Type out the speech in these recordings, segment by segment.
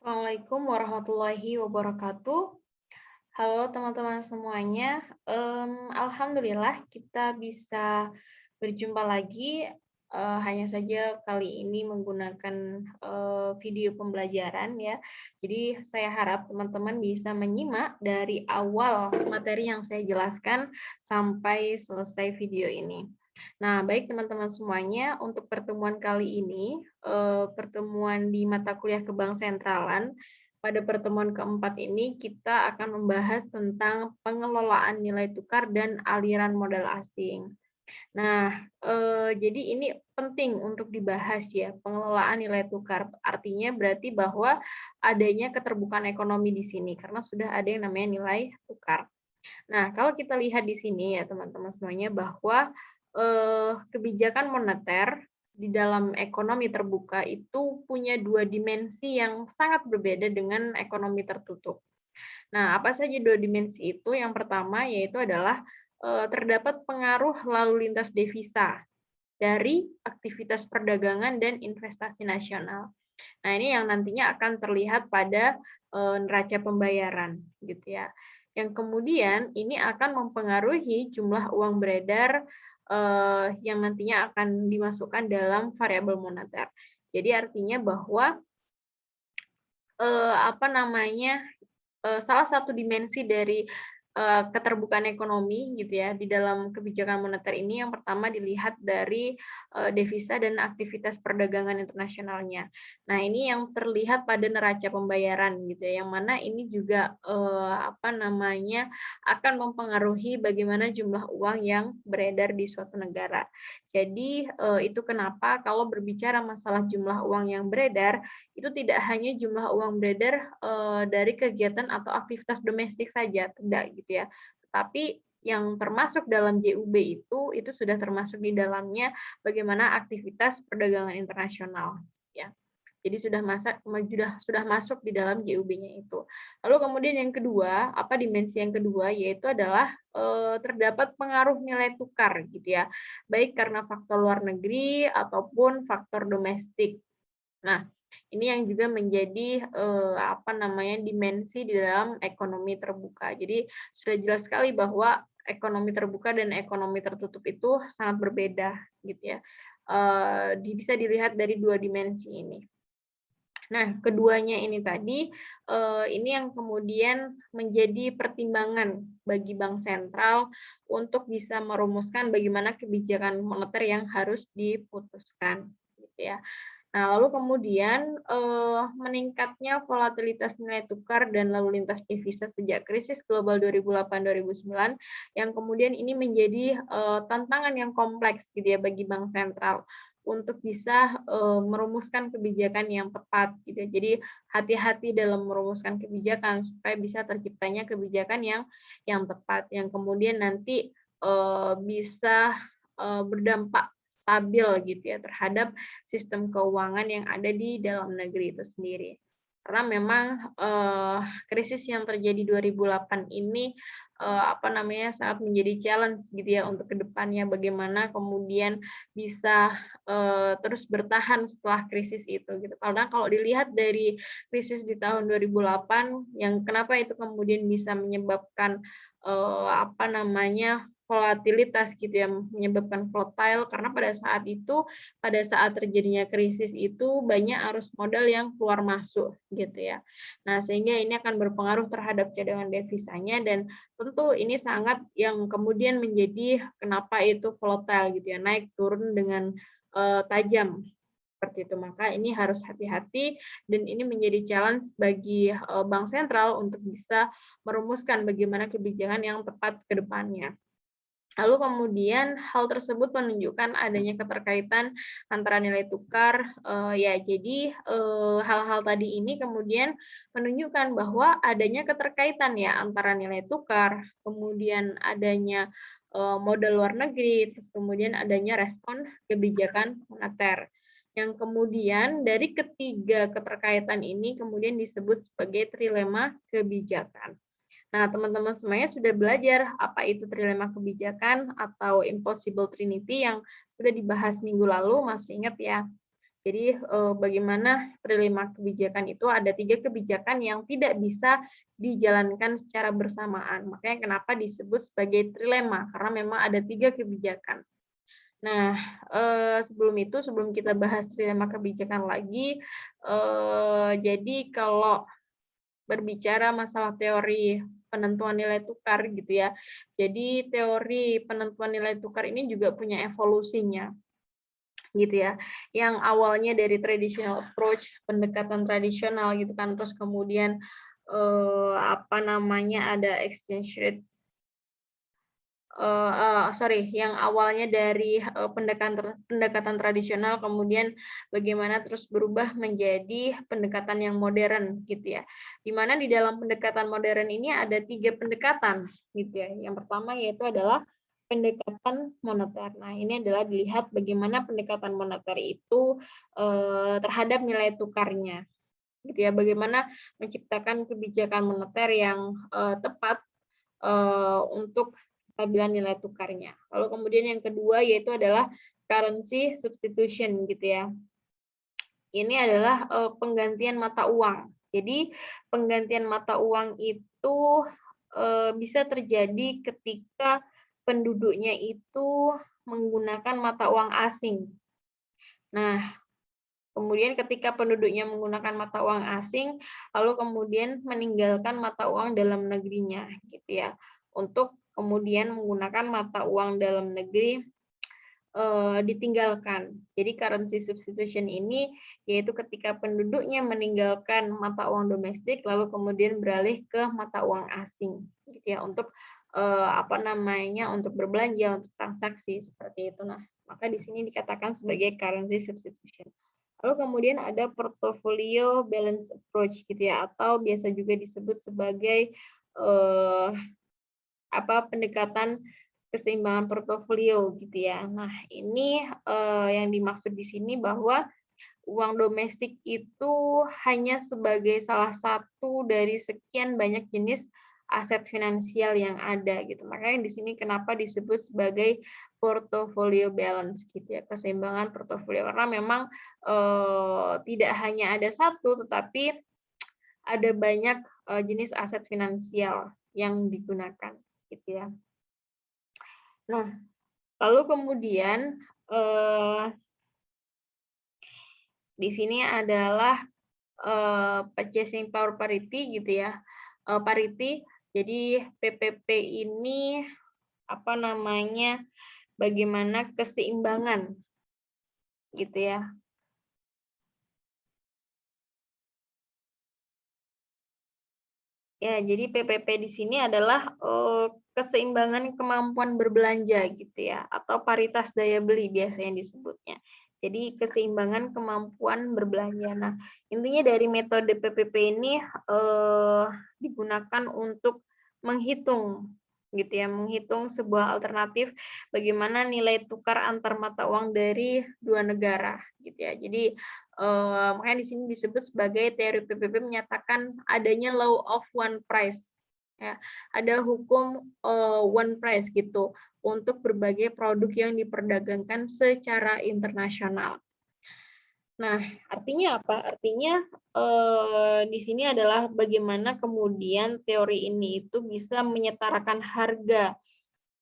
Assalamualaikum warahmatullahi wabarakatuh. Halo teman-teman semuanya. Alhamdulillah kita bisa berjumpa lagi. Hanya saja kali ini menggunakan video pembelajaran ya. Jadi saya harap teman-teman bisa menyimak dari awal materi yang saya jelaskan sampai selesai video ini. Nah, baik teman-teman semuanya, untuk pertemuan kali ini, pertemuan di mata kuliah Kebang Sentralan, pada pertemuan keempat ini kita akan membahas tentang pengelolaan nilai tukar dan aliran modal asing. Nah, jadi ini penting untuk dibahas ya, pengelolaan nilai tukar. Artinya berarti bahwa adanya keterbukaan ekonomi di sini, karena sudah ada yang namanya nilai tukar. Nah, kalau kita lihat di sini ya teman-teman semuanya bahwa kebijakan moneter di dalam ekonomi terbuka itu punya dua dimensi yang sangat berbeda dengan ekonomi tertutup. Nah, apa saja dua dimensi itu? Yang pertama yaitu adalah terdapat pengaruh lalu lintas devisa dari aktivitas perdagangan dan investasi nasional. Nah, ini yang nantinya akan terlihat pada neraca pembayaran gitu ya. Yang kemudian ini akan mempengaruhi jumlah uang beredar yang nantinya akan dimasukkan dalam variabel moneter. Jadi artinya bahwa apa namanya, salah satu dimensi dari keterbukaan ekonomi gitu ya di dalam kebijakan moneter ini yang pertama dilihat dari devisa dan aktivitas perdagangan internasionalnya. Nah, ini yang terlihat pada neraca pembayaran gitu ya, yang mana ini juga apa namanya akan mempengaruhi bagaimana jumlah uang yang beredar di suatu negara. Jadi itu kenapa kalau berbicara masalah jumlah uang yang beredar itu tidak hanya jumlah uang beredar dari kegiatan atau aktivitas domestik saja, tidak gitu ya. Tetapi yang termasuk dalam JUB itu sudah termasuk di dalamnya bagaimana aktivitas perdagangan internasional ya. Jadi sudah masuk di dalam JUB-nya itu. Lalu kemudian yang kedua, apa dimensi yang kedua yaitu adalah terdapat pengaruh nilai tukar gitu ya. Baik karena faktor luar negeri ataupun faktor domestik. Nah, ini yang juga menjadi apa namanya dimensi di dalam ekonomi terbuka. Jadi sudah jelas sekali bahwa ekonomi terbuka dan ekonomi tertutup itu sangat berbeda gitu ya. Bisa dilihat dari dua dimensi ini. Nah, keduanya ini tadi, ini yang kemudian menjadi pertimbangan bagi bank sentral untuk bisa merumuskan bagaimana kebijakan moneter yang harus diputuskan, gitu ya. Nah, lalu kemudian, meningkatnya volatilitas nilai tukar dan lalu lintas devisa sejak krisis global 2008-2009, yang kemudian ini menjadi, tantangan yang kompleks gitu ya bagi bank sentral untuk bisa, merumuskan kebijakan yang tepat gitu ya. Jadi hati-hati dalam merumuskan kebijakan supaya bisa terciptanya kebijakan yang tepat, yang kemudian nanti, bisa, berdampak stabil gitu ya terhadap sistem keuangan yang ada di dalam negeri itu sendiri. Karena memang, krisis yang terjadi 2008 ini, apa namanya, sangat menjadi challenge gitu ya untuk kedepannya bagaimana kemudian bisa, terus bertahan setelah krisis itu gitu. Karena kalau dilihat dari krisis di tahun 2008 yang kenapa itu kemudian bisa menyebabkan, apa namanya, volatilitas gitu ya, menyebabkan volatile karena pada saat itu, pada saat terjadinya krisis itu banyak arus modal yang keluar masuk gitu ya. Nah, sehingga ini akan berpengaruh terhadap cadangan devisanya dan tentu ini sangat yang kemudian menjadi kenapa itu volatile gitu ya, naik turun dengan, tajam seperti itu. Maka ini harus hati-hati dan ini menjadi challenge bagi, bank sentral untuk bisa merumuskan bagaimana kebijakan yang tepat ke depannya. Lalu kemudian hal tersebut menunjukkan adanya keterkaitan antara nilai tukar, ya jadi, hal-hal tadi ini kemudian menunjukkan bahwa adanya keterkaitan ya antara nilai tukar, kemudian adanya, modal luar negeri, terus kemudian adanya respon kebijakan moneter. Yang kemudian dari ketiga keterkaitan ini kemudian disebut sebagai trilema kebijakan. Nah, teman-teman semuanya sudah belajar apa itu trilema kebijakan atau impossible trinity yang sudah dibahas minggu lalu, masih ingat ya? Jadi bagaimana trilema kebijakan itu ada 3 kebijakan yang tidak bisa dijalankan secara bersamaan. Makanya kenapa disebut sebagai trilema, karena memang ada 3 kebijakan. Nah, sebelum kita bahas trilema kebijakan lagi, jadi kalau berbicara masalah teori penentuan nilai tukar gitu ya. Jadi teori penentuan nilai tukar ini juga punya evolusinya gitu ya. Yang awalnya dari traditional approach, pendekatan tradisional gitu kan, terus kemudian apa namanya ada exchange rate yang awalnya dari pendekatan tradisional kemudian bagaimana terus berubah menjadi pendekatan yang modern gitu ya. Di mana di dalam pendekatan modern ini ada 3 pendekatan gitu ya. Yang pertama yaitu adalah pendekatan moneter. Nah, ini adalah dilihat bagaimana pendekatan moneter itu terhadap nilai tukarnya gitu ya. Bagaimana menciptakan kebijakan moneter yang tepat untuk kestabilan nilai tukarnya. Lalu kemudian yang kedua yaitu adalah currency substitution gitu ya. Ini adalah penggantian mata uang. Jadi penggantian mata uang itu bisa terjadi ketika penduduknya itu menggunakan mata uang asing. Nah, kemudian ketika penduduknya menggunakan mata uang asing, lalu kemudian meninggalkan mata uang dalam negerinya, gitu ya. Untuk kemudian menggunakan mata uang dalam negeri ditinggalkan. Jadi currency substitution ini yaitu ketika penduduknya meninggalkan mata uang domestik, lalu kemudian beralih ke mata uang asing, gitu ya, untuk untuk berbelanja, untuk transaksi seperti itu. Nah, maka di sini dikatakan sebagai currency substitution. Lalu kemudian ada portfolio balance approach gitu ya, atau biasa juga disebut sebagai pendekatan keseimbangan portofolio gitu ya. Nah, ini yang dimaksud di sini bahwa uang domestik itu hanya sebagai salah satu dari sekian banyak jenis aset finansial yang ada gitu. Makanya di sini kenapa disebut sebagai portfolio balance gitu ya, keseimbangan portofolio karena memang tidak hanya ada satu tetapi ada banyak jenis aset finansial yang digunakan gitu ya. Nah, lalu kemudian di sini adalah purchasing power parity gitu ya. Parity, jadi PPP ini bagaimana keseimbangan gitu ya. Ya, jadi PPP di sini adalah keseimbangan kemampuan berbelanja gitu ya, atau paritas daya beli biasanya disebutnya. Jadi keseimbangan kemampuan berbelanja. Nah, intinya dari metode PPP ini digunakan untuk menghitung gitu ya, menghitung sebuah alternatif bagaimana nilai tukar antar mata uang dari dua negara gitu ya. Jadi makanya di sini disebut sebagai teori PPP menyatakan adanya law of one price. Ya, ada hukum one price gitu untuk berbagai produk yang diperdagangkan secara internasional. Nah, artinya apa? Artinya di sini adalah bagaimana kemudian teori ini itu bisa menyetarakan harga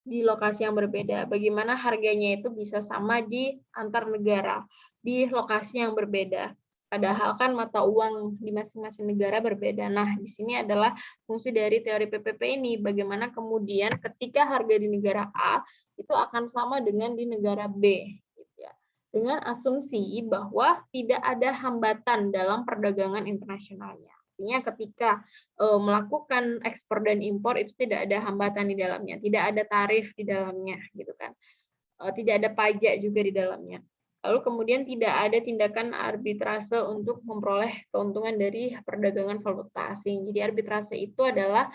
di lokasi yang berbeda. Bagaimana harganya itu bisa sama di antar negara, di lokasi yang berbeda. Padahal kan mata uang di masing-masing negara berbeda. Nah, di sini adalah fungsi dari teori PPP ini. Bagaimana kemudian ketika harga di negara A itu akan sama dengan di negara B. Gitu ya. Dengan asumsi bahwa tidak ada hambatan dalam perdagangan internasionalnya. Artinya ketika melakukan ekspor dan impor itu tidak ada hambatan di dalamnya, tidak ada tarif di dalamnya, gitu kan. Tidak ada pajak juga di dalamnya. Lalu kemudian tidak ada tindakan arbitrase untuk memperoleh keuntungan dari perdagangan valuta asing. Jadi arbitrase itu adalah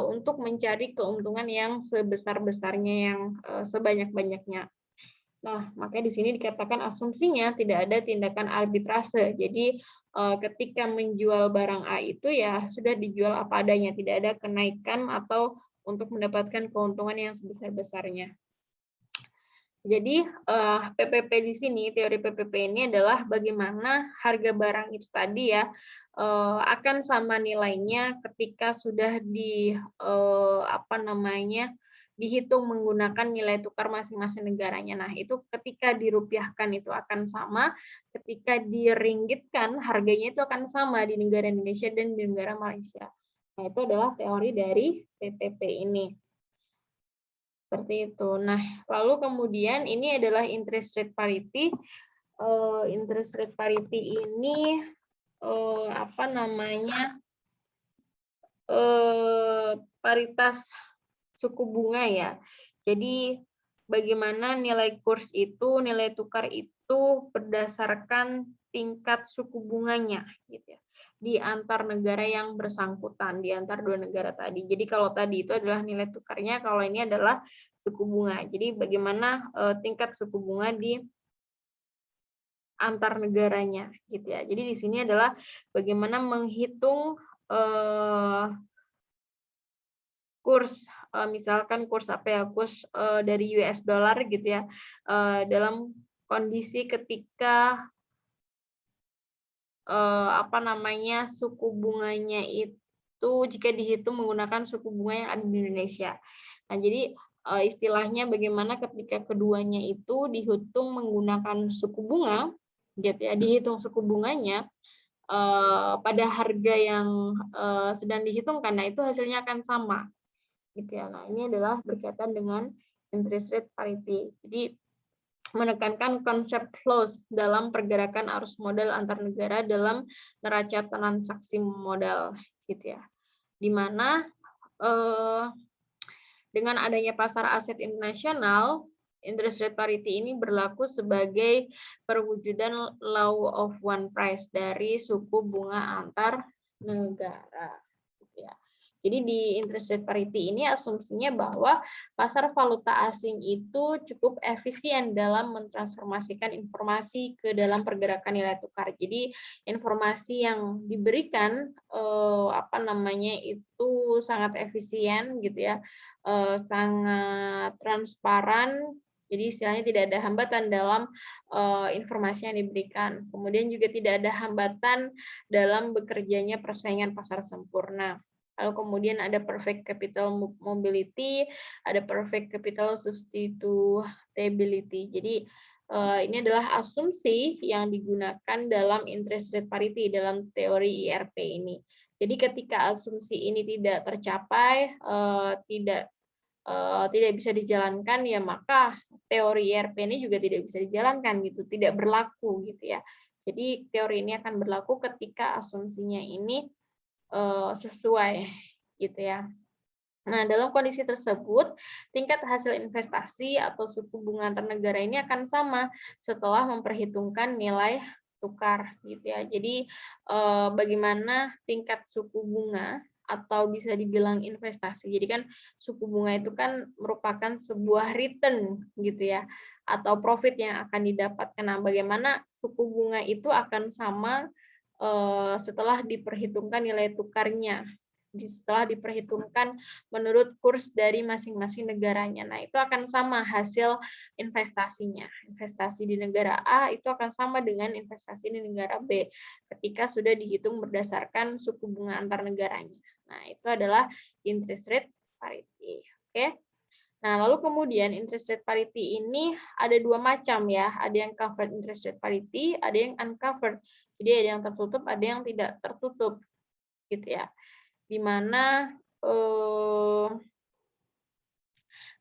untuk mencari keuntungan yang sebesar-besarnya, yang sebanyak-banyaknya. Nah, makanya di sini dikatakan asumsinya tidak ada tindakan arbitrase. Jadi ketika menjual barang A itu ya sudah dijual apa adanya, tidak ada kenaikan atau untuk mendapatkan keuntungan yang sebesar-besarnya. Jadi PPP di sini, teori PPP ini adalah bagaimana harga barang itu tadi ya akan sama nilainya ketika sudah apa namanya dihitung menggunakan nilai tukar masing-masing negaranya. Nah, itu ketika dirupiahkan itu akan sama, ketika diringgitkan harganya itu akan sama di negara Indonesia dan di negara Malaysia. Nah, itu adalah teori dari PPP ini. Seperti itu. Nah, lalu kemudian ini adalah interest rate parity. Interest rate parity ini apa namanya paritas suku bunga ya. Jadi bagaimana nilai kurs itu, nilai tukar itu berdasarkan tingkat suku bunganya gitu ya. Di antar negara yang bersangkutan, di antar dua negara tadi. Jadi kalau tadi itu adalah nilai tukarnya, kalau ini adalah suku bunga. Jadi bagaimana tingkat suku bunga di antar negaranya gitu ya. Jadi di sini adalah bagaimana menghitung kurs misalkan kurs apa ya, kurs dari US dollar gitu ya, dalam kondisi ketika apa namanya suku bunganya itu jika dihitung menggunakan suku bunga yang ada di Indonesia. Nah, jadi istilahnya bagaimana ketika keduanya itu dihitung menggunakan suku bunga, gitu ya, dihitung suku bunganya pada harga yang sedang dihitungkan, nah itu hasilnya akan sama. Gitu ya. Nah, ini adalah berkaitan dengan interest rate parity. Jadi menekankan konsep flows dalam pergerakan arus modal antar negara dalam neraca transaksi modal gitu ya. Di mana dengan adanya pasar aset internasional, interest rate parity ini berlaku sebagai perwujudan law of one price dari suku bunga antar negara. Gitu ya. Jadi di interest rate parity ini asumsinya bahwa pasar valuta asing itu cukup efisien dalam mentransformasikan informasi ke dalam pergerakan nilai tukar. Jadi informasi yang diberikan apa namanya itu sangat efisien gitu ya, sangat transparan. Jadi istilahnya tidak ada hambatan dalam informasi yang diberikan. Kemudian juga tidak ada hambatan dalam bekerjanya persaingan pasar sempurna. Lalu kemudian ada perfect capital mobility, ada perfect capital substitutability. Jadi ini adalah asumsi yang digunakan dalam interest rate parity dalam teori IRP ini. Jadi ketika asumsi ini tidak tercapai, tidak bisa dijalankan, ya maka teori IRP ini juga tidak bisa dijalankan gitu, tidak berlaku gitu ya. Jadi teori ini akan berlaku ketika asumsinya ini sesuai gitu ya. Nah, dalam kondisi tersebut, tingkat hasil investasi atau suku bunga antar negara ini akan sama setelah memperhitungkan nilai tukar gitu ya. Jadi bagaimana tingkat suku bunga atau bisa dibilang investasi. Jadi kan suku bunga itu kan merupakan sebuah return gitu ya atau profit yang akan didapatkan. Nah, bagaimana suku bunga itu akan sama setelah diperhitungkan nilai tukarnya, setelah diperhitungkan menurut kurs dari masing-masing negaranya. Nah, itu akan sama hasil investasinya. Investasi di negara A itu akan sama dengan investasi di negara B ketika sudah dihitung berdasarkan suku bunga antar negaranya. Nah, itu adalah interest rate parity. Oke. Nah, lalu kemudian interest rate parity ini ada dua macam ya. Ada yang covered interest rate parity, ada yang uncovered. Jadi ada yang tertutup, ada yang tidak tertutup. Gitu ya. Di mana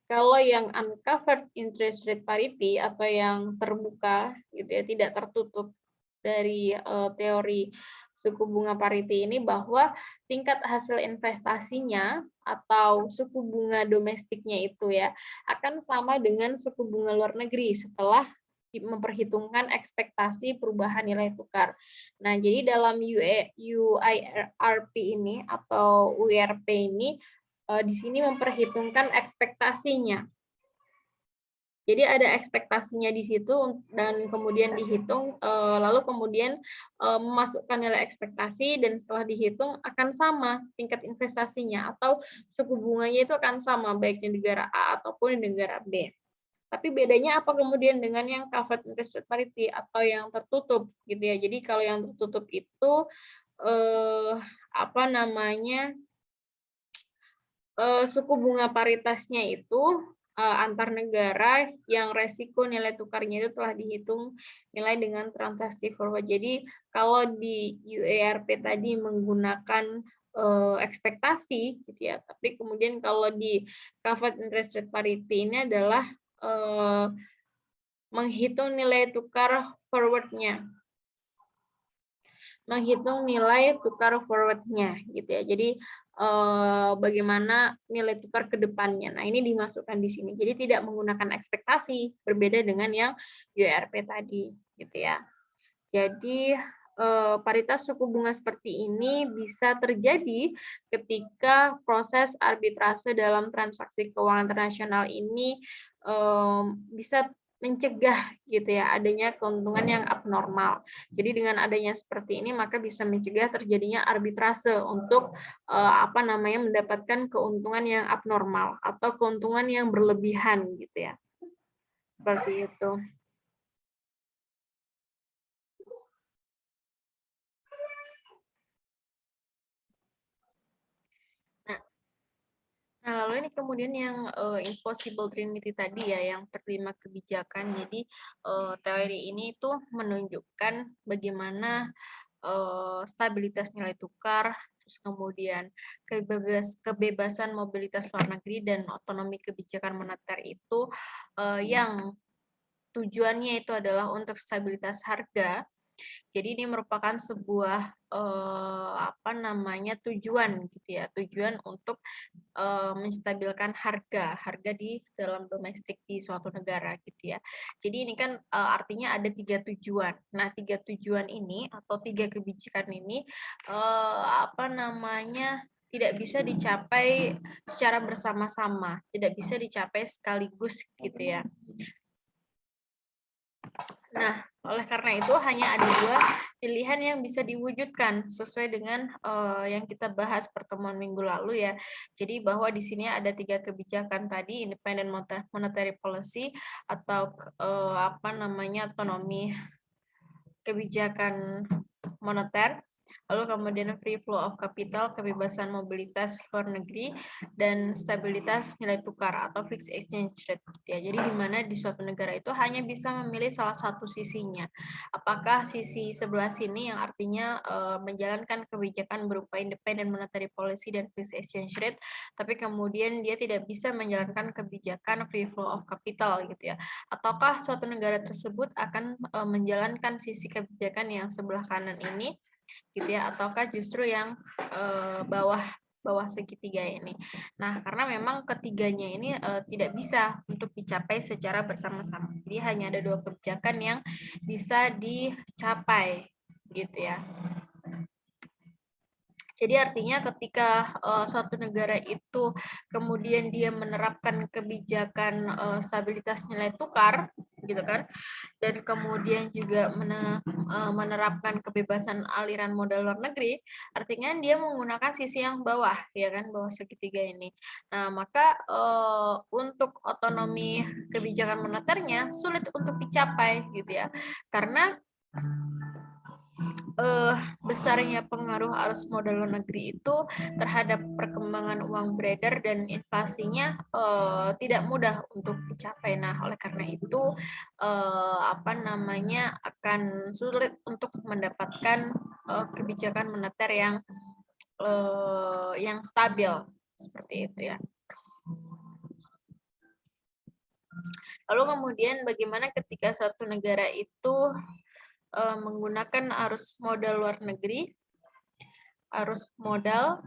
kalau yang uncovered interest rate parity atau yang terbuka gitu ya, tidak tertutup dari teori suku bunga parity ini bahwa tingkat hasil investasinya atau suku bunga domestiknya itu ya akan sama dengan suku bunga luar negeri setelah memperhitungkan ekspektasi perubahan nilai tukar. Nah, jadi dalam UIRP ini atau UIRP ini di sini memperhitungkan ekspektasinya. Jadi ada ekspektasinya di situ dan kemudian dihitung, lalu kemudian memasukkan nilai ekspektasi dan setelah dihitung akan sama tingkat investasinya atau suku bunganya itu akan sama baik di negara A ataupun di negara B. Tapi bedanya apa kemudian dengan yang covered interest rate parity atau yang tertutup gitu ya. Jadi kalau yang tertutup itu apa namanya, suku bunga paritasnya itu antar negara yang resiko nilai tukarnya itu telah dihitung nilai dengan transaksi forward. Jadi kalau di UERP tadi menggunakan ekspektasi gitu ya, tapi kemudian kalau di covered interest rate parity ini adalah menghitung nilai tukar forward-nya. Menghitung nilai tukar forward-nya gitu ya. Jadi bagaimana nilai tukar ke depannya. Nah, ini dimasukkan di sini. Jadi tidak menggunakan ekspektasi, berbeda dengan yang URP tadi gitu ya. Jadi paritas suku bunga seperti ini bisa terjadi ketika proses arbitrase dalam transaksi keuangan internasional ini bisa mencegah gitu ya adanya keuntungan yang abnormal. Jadi dengan adanya seperti ini maka bisa mencegah terjadinya arbitrase untuk apa namanya mendapatkan keuntungan yang abnormal atau keuntungan yang berlebihan gitu ya. Seperti itu. Nah, lalu ini kemudian yang impossible trinity tadi ya, yang terlima kebijakan. Jadi teori ini itu menunjukkan bagaimana stabilitas nilai tukar, terus kemudian kebebasan mobilitas luar negeri dan otonomi kebijakan moneter itu yang tujuannya itu adalah untuk stabilitas harga. Jadi ini merupakan sebuah apa namanya tujuan gitu ya, tujuan untuk menstabilkan harga di dalam domestik di suatu negara gitu ya. Jadi ini kan artinya ada 3 tujuan. Nah, 3 tujuan ini atau 3 kebijakan ini apa namanya tidak bisa dicapai secara bersama-sama, tidak bisa dicapai sekaligus gitu ya. Nah, oleh karena itu hanya ada 2 pilihan yang bisa diwujudkan sesuai dengan yang kita bahas pertemuan minggu lalu ya. Jadi bahwa di sini ada 3 kebijakan tadi, independent monetary policy atau apa namanya otonomi kebijakan moneter, lalu kemudian free flow of capital, kebebasan mobilitas luar negeri, dan stabilitas nilai tukar atau fixed exchange rate. Ya, jadi di mana di suatu negara itu hanya bisa memilih salah satu sisinya. Apakah sisi sebelah sini yang artinya menjalankan kebijakan berupa independent monetary policy dan fixed exchange rate, tapi kemudian dia tidak bisa menjalankan kebijakan free flow of capital gitu ya. Ataukah suatu negara tersebut akan menjalankan sisi kebijakan yang sebelah kanan ini gitu ya, ataukah justru yang bawah segitiga ini. Nah, karena memang ketiganya ini tidak bisa untuk dicapai secara bersama-sama. Jadi hanya ada 2 kebijakan yang bisa dicapai gitu ya. Jadi artinya ketika suatu negara itu kemudian dia menerapkan kebijakan stabilitas nilai tukar gitu kan, dan kemudian juga menerapkan kebebasan aliran modal luar negeri, artinya dia menggunakan sisi yang bawah ya kan, bawah segitiga ini. Nah, maka untuk otonomi kebijakan moneternya sulit untuk dicapai gitu ya. Karena besarnya pengaruh arus modal luar negeri itu terhadap perkembangan uang beredar dan inflasinya tidak mudah untuk dicapai. Nah, oleh karena itu apa namanya akan sulit untuk mendapatkan kebijakan moneter yang stabil seperti itu ya. Lalu kemudian bagaimana ketika suatu negara itu menggunakan arus modal luar negeri, arus modal,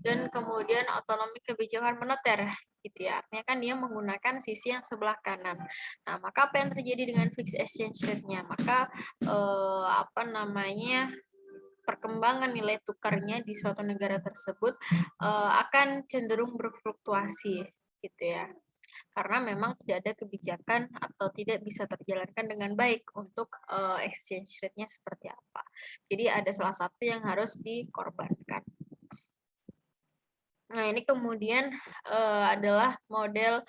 dan kemudian otonomi kebijakan moneter gitu ya. Artinya kan dia menggunakan sisi yang sebelah kanan. Nah, maka apa yang terjadi dengan fixed exchange rate-nya? Maka apa namanya perkembangan nilai tukarnya di suatu negara tersebut akan cenderung berfluktuasi gitu ya. Karena memang tidak ada kebijakan atau tidak bisa terjalankan dengan baik untuk exchange rate-nya seperti apa. Jadi ada salah satu yang harus dikorbankan. Nah, ini kemudian adalah model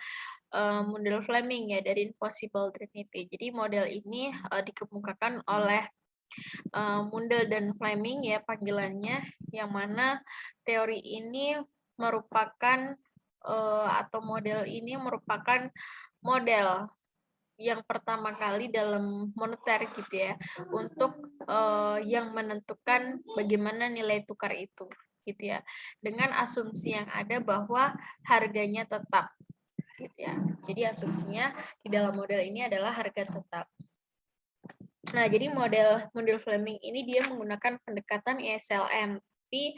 model Fleming ya dari Impossible Trinity. Jadi model ini dikemukakan oleh Mundell dan Fleming ya panggilannya, yang mana teori ini merupakan atau model ini merupakan model yang pertama kali dalam moneter gitu ya, untuk yang menentukan bagaimana nilai tukar itu gitu ya, dengan asumsi yang ada bahwa harganya tetap gitu ya. Jadi asumsinya di dalam model ini adalah harga tetap. Nah, jadi model Fleming ini dia menggunakan pendekatan ESLM, tapi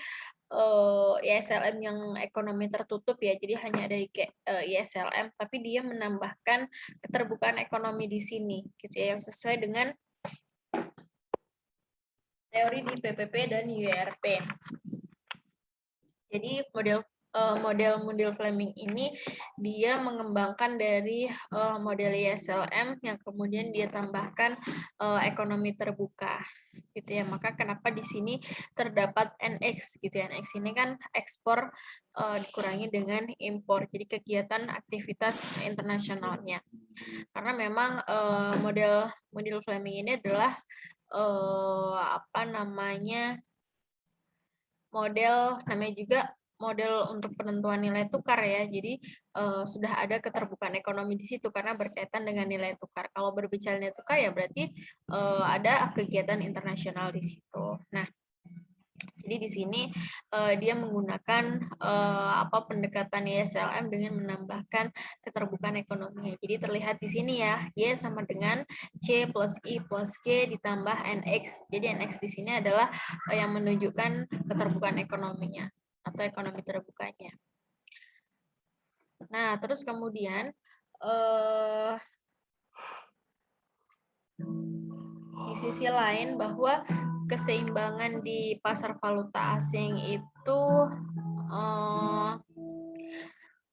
ESLM yang ekonomi tertutup ya, jadi hanya ada ESLM, tapi dia menambahkan keterbukaan ekonomi di sini, gitu ya, yang sesuai dengan teori di PPP dan URP. Jadi model Fleming ini dia mengembangkan dari model ESLM yang kemudian dia tambahkan ekonomi terbuka gitu ya. Maka kenapa di sini terdapat NX gitu ya. NX ini kan ekspor dikurangi dengan impor. Jadi kegiatan aktivitas internasionalnya. Karena memang model Fleming ini adalah model namanya juga model untuk penentuan nilai tukar ya. Jadi sudah ada keterbukaan ekonomi di situ karena berkaitan dengan nilai tukar. Kalau berbicara nilai tukar ya berarti ada kegiatan internasional di situ. Nah, jadi di sini dia menggunakan pendekatan ESLM dengan menambahkan keterbukaan ekonominya. Jadi terlihat di sini ya, Y sama dengan C plus I plus K ditambah NX. Jadi NX di sini adalah yang menunjukkan keterbukaan ekonominya atau ekonomi terbukanya. Nah, terus kemudian di sisi lain bahwa keseimbangan di pasar valuta asing itu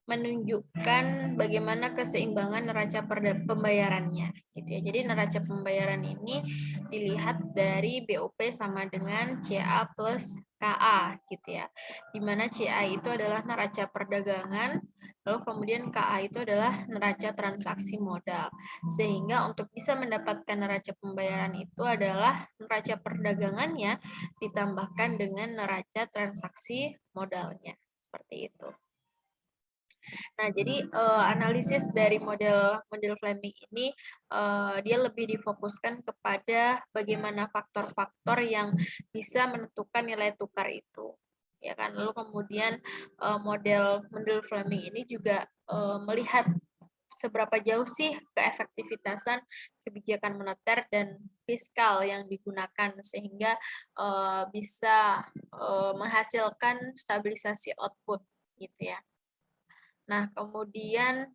menunjukkan bagaimana keseimbangan neraca pembayarannya gitu ya. Jadi neraca pembayaran ini dilihat dari BOP sama dengan CA plus KA gitu ya. Di mana CA itu adalah neraca perdagangan, lalu kemudian KA itu adalah neraca transaksi modal. Sehingga untuk bisa mendapatkan neraca pembayaran itu adalah neraca perdagangannya ditambahkan dengan neraca transaksi modalnya. Seperti itu. Nah, jadi analisis dari model Fleming ini dia lebih difokuskan kepada bagaimana faktor-faktor yang bisa menentukan nilai tukar itu. Ya kan? Lalu kemudian model Fleming ini juga melihat seberapa jauh sih keefektivitasan kebijakan moneter dan fiskal yang digunakan sehingga bisa menghasilkan stabilisasi output gitu ya. Nah, kemudian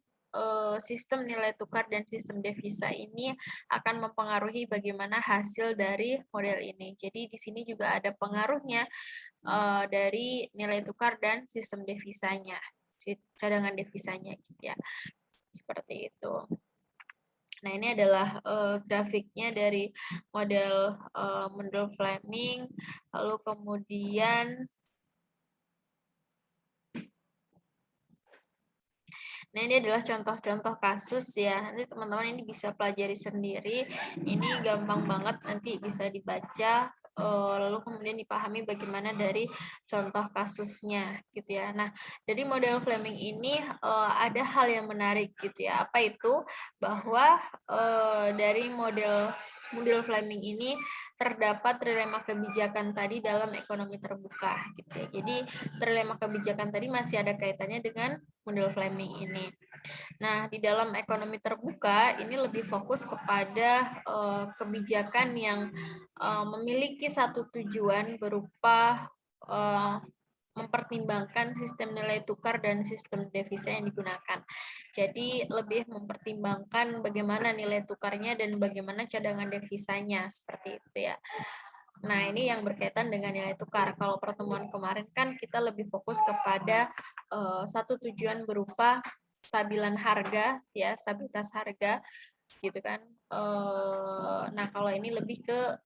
sistem nilai tukar dan sistem devisa ini akan mempengaruhi bagaimana hasil dari model ini. Jadi di sini juga ada pengaruhnya dari nilai tukar dan sistem devisanya, cadangan devisanya gitu ya. Seperti itu. Nah, ini adalah grafiknya dari model Fleming. Lalu kemudian nah, ini adalah contoh-contoh kasus ya. Nanti teman-teman ini bisa pelajari sendiri. Ini gampang banget, nanti bisa dibaca, lalu kemudian dipahami bagaimana dari contoh kasusnya gitu ya. Nah, dari model Fleming ini ada hal yang menarik gitu ya. Apa itu? Bahwa dari model Fleming ini terdapat trilema kebijakan tadi dalam ekonomi terbuka gitu ya. Jadi trilema kebijakan tadi masih ada kaitannya dengan model Fleming ini. Nah, di dalam ekonomi terbuka ini lebih fokus kepada kebijakan yang memiliki satu tujuan berupa mempertimbangkan sistem nilai tukar dan sistem devisa yang digunakan. Jadi lebih mempertimbangkan bagaimana nilai tukarnya dan bagaimana cadangan devisanya seperti itu ya. Nah, ini yang berkaitan dengan nilai tukar. Kalau pertemuan kemarin kan kita lebih fokus kepada satu tujuan berupa stabilan harga ya, stabilitas harga gitu kan. Nah, kalau ini lebih ke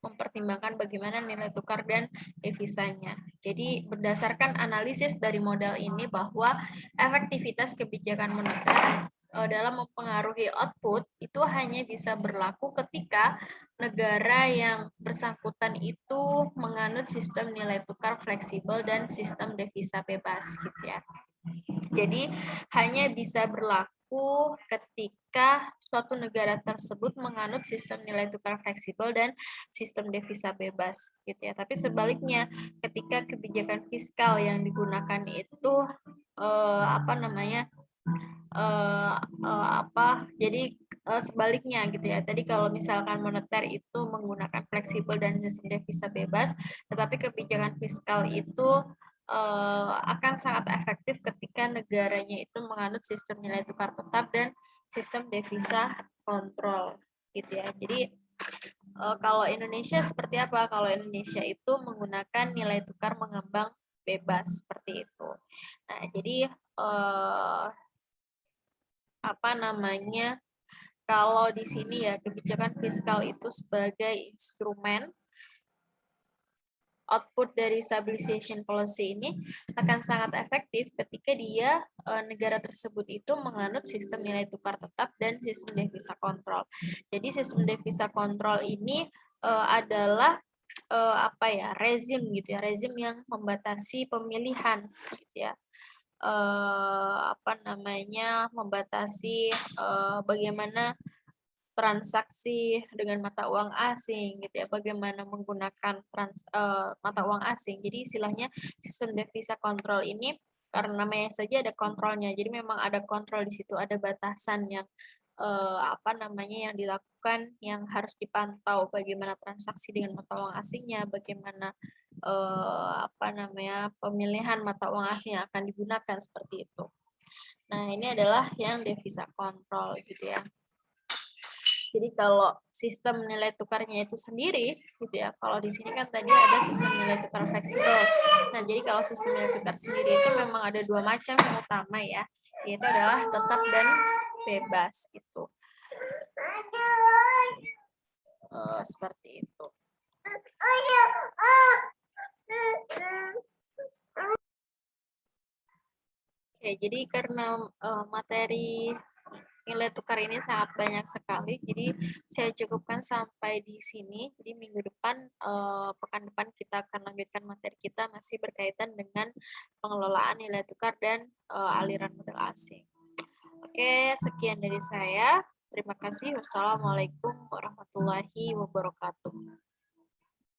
mempertimbangkan bagaimana nilai tukar dan devisanya. Jadi berdasarkan analisis dari modal ini bahwa efektivitas kebijakan moneter dalam mempengaruhi output itu hanya bisa berlaku ketika negara yang bersangkutan itu menganut sistem nilai tukar fleksibel dan sistem devisa bebas gitu ya. Jadi hanya bisa berlaku ketika suatu negara tersebut menganut sistem nilai tukar fleksibel dan sistem devisa bebas gitu ya. Tapi sebaliknya ketika kebijakan fiskal yang digunakan itu apa namanya jadi sebaliknya gitu ya. Tadi kalau misalkan moneter itu menggunakan fleksibel dan sistem devisa bebas, tetapi kebijakan fiskal itu akan sangat efektif ketika negaranya itu menganut sistem nilai tukar tetap dan sistem devisa kontrol gitu ya. Jadi kalau Indonesia seperti apa? Kalau Indonesia itu menggunakan nilai tukar mengembang bebas seperti itu. Nah, jadi apa namanya? Kalau di sini ya kebijakan fiskal itu sebagai instrumen output dari stabilization policy ini akan sangat efektif ketika dia negara tersebut itu menganut sistem nilai tukar tetap dan sistem devisa kontrol. Jadi sistem devisa kontrol ini adalah apa ya rezim gitu ya, rezim yang membatasi pemilihan gitu ya. Apa namanya membatasi bagaimana transaksi dengan mata uang asing gitu ya, bagaimana menggunakan mata uang asing. Jadi istilahnya sistem devisa kontrol ini karena namanya saja ada kontrolnya. Jadi memang ada kontrol di situ, ada batasan yang apa namanya yang dilakukan yang harus dipantau bagaimana transaksi dengan mata uang asingnya, bagaimana apa namanya pemilihan mata uang asing yang akan digunakan seperti itu. Nah, ini adalah yang devisa kontrol gitu ya. Jadi kalau sistem nilai tukarnya itu sendiri, gitu ya. Kalau di sini kan tadi ada sistem nilai tukar fleksibel. Nah, jadi kalau sistem nilai tukar sendiri itu memang ada dua macam yang utama ya, yaitu adalah tetap dan bebas gitu. Seperti itu. Oke, jadi karena materi nilai tukar ini sangat banyak sekali, jadi saya cukupkan sampai di sini. Jadi minggu depan, pekan depan kita akan lanjutkan materi kita masih berkaitan dengan pengelolaan nilai tukar dan aliran modal asing. Oke, sekian dari saya. Terima kasih. Wassalamualaikum warahmatullahi wabarakatuh.